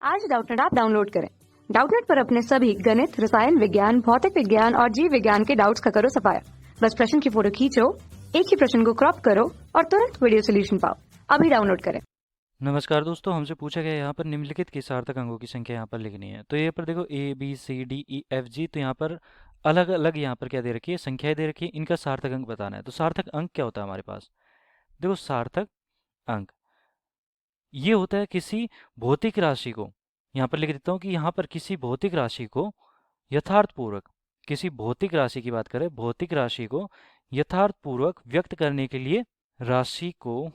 आज Doubtnut app download करें। Doubtnut पर अपने सभी गणित, रसायन विज्ञान, भौतिक विज्ञान और जीव विज्ञान के डाउट्स का करो सफाया। बस प्रश्न की फोटो खींचो, एक ही प्रश्न को क्रॉप करो और तुरंत वीडियो सोल्यूशन पाओ। अभी डाउनलोड करें। नमस्कार दोस्तों, हमसे पूछा गया यहाँ पर निम्नलिखित के सार्थक अंकों की संख्या यहाँ पर लिखनी है। तो ये पर देखो ABCDEFG, तो यहाँ पर अलग अलग यहाँ पर क्या दे रखी है, संख्याएं दे रखी है, इनका सार्थक अंक बताना है। तो सार्थक अंक क्या होता है हमारे पास? देखो सार्थक अंक ये होता है किसी भौतिक राशि को, यहाँ पर लिख देता हूँ कि यहाँ पर किसी भौतिक राशि को यथार्थपूर्वक, किसी भौतिक राशि की बात करें, भौतिक राशि को यथार्थपूर्वक व्यक्त करने के लिए, राशि को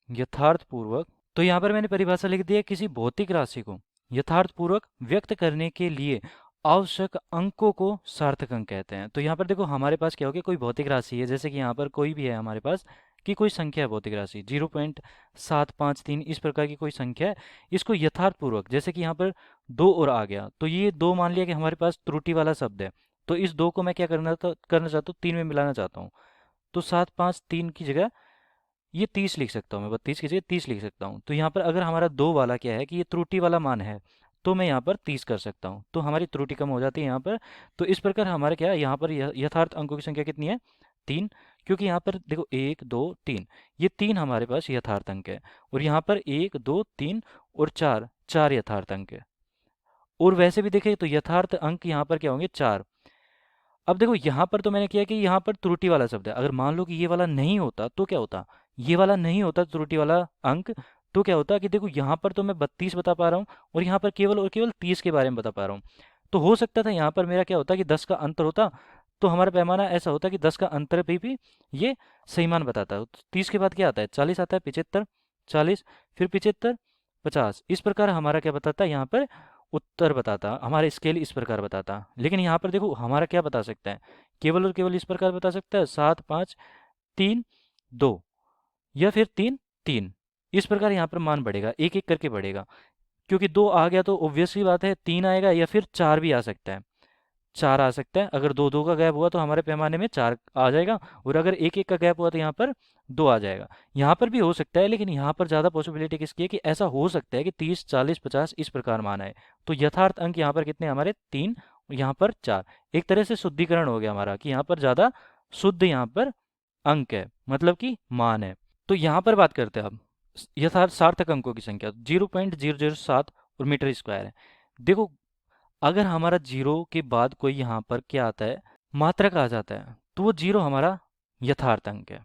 यथार्थपूर्वक, तो यहाँ पर मैंने परिभाषा लिख दी है, किसी भौतिक राशि को यथार्थपूर्वक व्यक्त करने के लिए आवश्यक अंकों को सार्थक अंक कहते हैं। तो यहाँ पर देखो हमारे पास क्या हो गया, कोई भौतिक राशि है, जैसे कि यहाँ पर कोई भी है हमारे पास कि कोई संख्या है, भौतिक राशि 0.753 इस प्रकार की कोई संख्या है, इसको यथार्थपूर्वक, जैसे कि यहाँ पर 2 और आ गया, तो ये 2 मान लिया कि हमारे पास त्रुटि वाला शब्द है, तो इस 2 को मैं क्या करना चाहता हूँ, 3 में मिलाना चाहता हूँ। तो 753 की जगह ये 30 लिख सकता हूँ, मैं 32 की जगह 30 लिख सकता हूँ। तो यहाँ पर अगर हमारा 2 वाला क्या है कि ये त्रुटि वाला मान है, तो मैं यहाँ पर 30 कर सकता हूँ, तो हमारी त्रुटि कम हो जाती है यहाँ पर। तो इस प्रकार हमारे क्या है, यहाँ पर यथार्थ अंकों की संख्या कितनी है, 3, क्योंकि यहाँ पर देखो 1 2 3, ये 3 हमारे पास यथार्थ अंक है, और यहाँ पर 1 2 3 और 4, 4 यथार्थ अंक है। और वैसे भी देखें तो यथार्थ अंक यहाँ पर क्या होंगे, 4। अब देखो यहाँ पर तो मैंने किया कि यहाँ पर त्रुटि वाला शब्द है, अगर मान लो कि ये वाला नहीं होता तो क्या होता, ये वाला नहीं होता त्रुटि वाला अंक, तो क्या होता कि देखो यहाँ पर तो मैं 32 बता पा रहा हूँ, और यहाँ पर केवल और केवल 30 के बारे में बता पा रहा हूँ। तो हो सकता था यहाँ पर मेरा क्या होता कि 10 का अंतर होता, तो हमारा पैमाना ऐसा होता कि 10 का अंतर भी ये सही मान बताता है। तो 30 के बाद क्या आता है, 40 आता है, 75, 40, फिर 75, 50, इस प्रकार हमारा क्या बताता है यहाँ पर, उत्तर बताता, हमारा स्केल इस प्रकार बताता। लेकिन यहाँ पर देखो हमारा क्या बता सकता है, केवल और केवल इस प्रकार बता सकता है, 7 5 3 2, या फिर 3 3, इस प्रकार यहाँ पर मान बढ़ेगा, एक एक करके बढ़ेगा, क्योंकि 2 आ गया तो ऑब्वियसली बात है 3 आएगा, या फिर 4 भी आ सकता है, 4 आ सकता है। अगर 2 2 का गैप हुआ तो हमारे पैमाने में 4 आ जाएगा, और अगर 1 1 का गैप हुआ तो यहाँ पर 2 आ जाएगा। यहाँ पर भी हो सकता है, लेकिन यहाँ पर ज़्यादा पॉसिबिलिटी किसकी है कि ऐसा हो सकता है कि 30 40 50 इस प्रकार मान आए। तो यथार्थ अंक यहाँ पर कितने हमारे, 3, और यहाँ पर 4। एक तरह से शुद्धिकरण हो गया हमारा कि यहाँ पर ज़्यादा शुद्ध यहाँ पर अंक है, मतलब कि मान है। तो यहाँ पर बात करते हैं अब यथार्थ सार्थक अंकों की संख्या 0.007 और मीटर स्क्वायर है। देखो अगर हमारा 0 के बाद कोई यहाँ पर क्या आता है, मात्रक आ जाता है, तो वो 0 हमारा यथार्थ अंक है।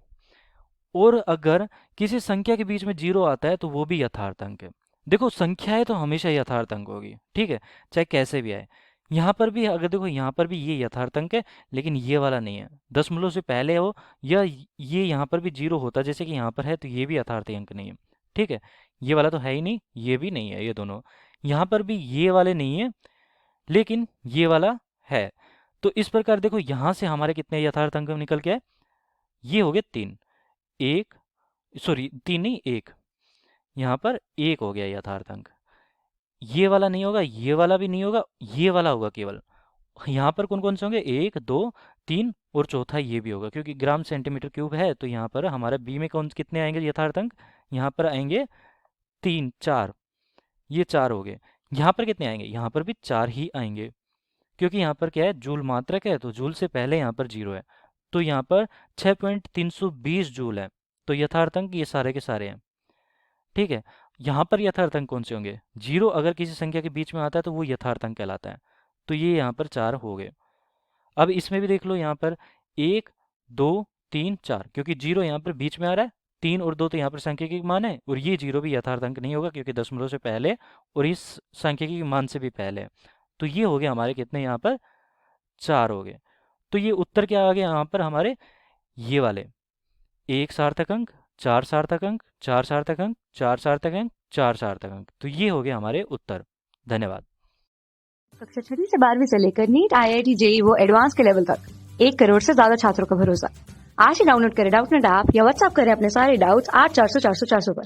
और अगर किसी संख्या के बीच में 0 आता है तो वो भी यथार्थ अंक है। देखो संख्याएं तो हमेशा यथार्थ अंक होगी, ठीक है, चाहे कैसे भी आए। यहाँ पर भी अगर देखो, यहाँ पर भी ये यथार्थ अंक है, लेकिन ये वाला नहीं है, दशमलव से पहले हो, या ये यहाँ पर भी 0 होता जैसे कि यहाँ पर है, तो ये भी यथार्थ अंक नहीं है, ठीक है। ये वाला तो है ही नहीं, ये भी नहीं है, ये दोनों, यहाँ पर भी ये वाले नहीं है, लेकिन ये वाला है। तो इस प्रकार देखो यहाँ से हमारे कितने यथार्थ अंक निकल के आए, ये हो गए 3, एक, सॉरी 3 नहीं 1, यहाँ पर 1 हो गया यथार्थ अंक। ये वाला नहीं होगा, ये वाला भी नहीं होगा, ये वाला होगा केवल। यहाँ पर कौन कौन से होंगे, 1 2 3, और चौथा ये भी होगा, क्योंकि ग्राम सेंटीमीटर क्यूब है, तो यहाँ पर हमारा बी में कौन कितने आएंगे यथार्थ अंक, यहाँ पर आएंगे 3 4, ये 4 हो गए। यहाँ पर कितने आएंगे, यहाँ पर भी 4 ही आएंगे, क्योंकि यहाँ पर क्या है, जूल मात्रक है, तो जूल से पहले यहाँ पर 0 है, तो यहाँ पर 6.320 जूल है। तो यथार्थ अंक ये सारे के सारे हैं, ठीक है। यहाँ पर यथार्थ अंक कौन से होंगे, 0 अगर किसी संख्या के बीच में आता है तो वो यथार्थ अंक कहलाता है, तो ये यहाँ पर 4 हो गए। अब इसमें भी देख लो, यहाँ पर 1 2 3 4, क्योंकि 0 यहाँ पर बीच में आ रहा है, 3 और 2 तो यहाँ पर सांख्यिकी मान है, और ये 0 भी यथार्थ अंक नहीं होगा क्योंकि दशमलव से पहले और इस सांख्यिकी मान से भी पहले है। तो ये हो गए हमारे कितने, यहाँ पर 4 हो गए। तो ये उत्तर क्या आ गया यहाँ पर हमारे, ये वाले 1 सार्थक अंक, 4 सार्थक अंक, 4 सार्थक अंक, 4 सार्थक अंक, 4 सार्थक अंक, तो ये हो गए हमारे उत्तर। धन्यवाद। कक्षा 6वीं से 12वीं से लेकर नीट, IIT, JEE वो एडवांस के लेवल तक 1 करोड़ से ज्यादा छात्रों का भरोसा। आज ही डाउनलोड करें डाउटनेट ऐप या व्हाट्सएप करें अपने सारे डाउट्स 8400 400 400 पर।